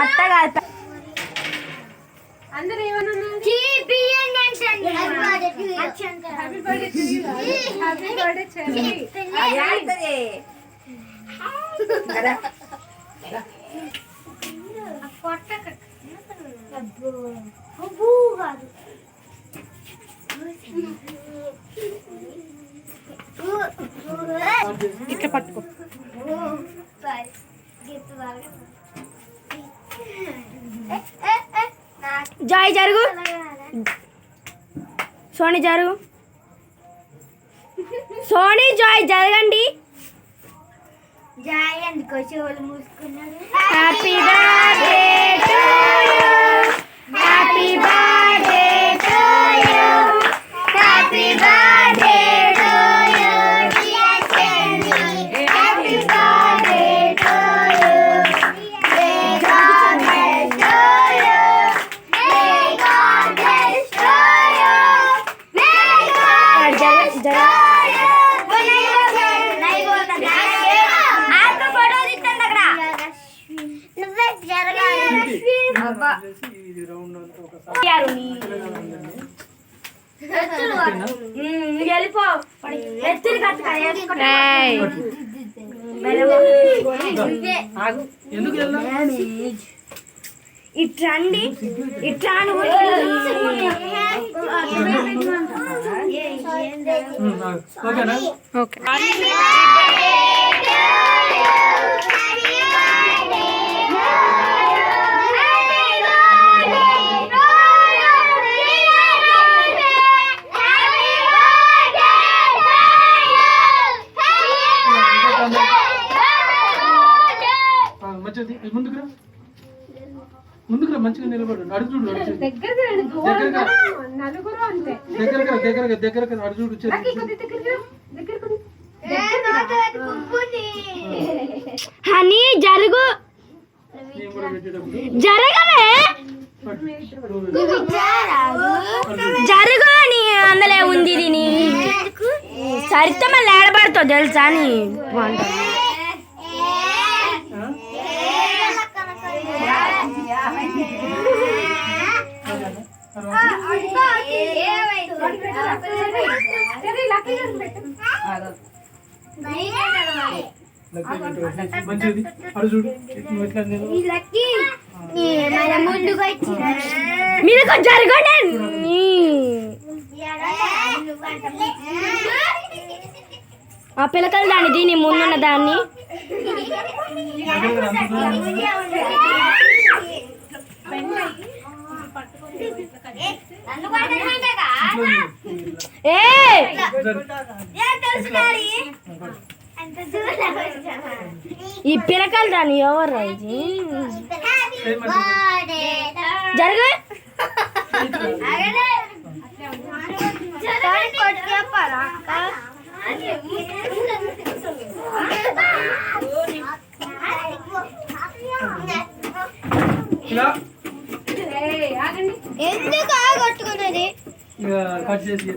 అత్త అందరూ ఏమన్నా ఇట్లా పట్టుకో. జాయ్ జరుగు, సోనీ జరుగు, సోనీ జాయ్ జరగండి. జాయ్ అందుకో చెవులు మూసుకున్నాడు. Happy birthday to you, happy birthday to you, happy birthday to you, happy birthday to you, may God bless you, may God bless you, may God bless you. ఇట్రండి, ఇట్రాను. Okay ముందుకురా మంచిగా నిలబడు. అడుగు చూడు, దగ్గర అడు చూడు. హనీ జరుగు, జరగవే జరుగు. నీ అందులో ఉంది దీని సరిత మళ్ళీ ఏడబడుతుంది తెలుసా నీ మంచిది. అడు చూడు, మీరు జరగండి. ఆ పిల్లకలు దాన్ని దీని ముందున్న దాన్ని ఈ పిల్లకలు దాన్ని ఎవరు జరగ ఎందుకు ఆగొట్టుకున్నది? కట్ చేసి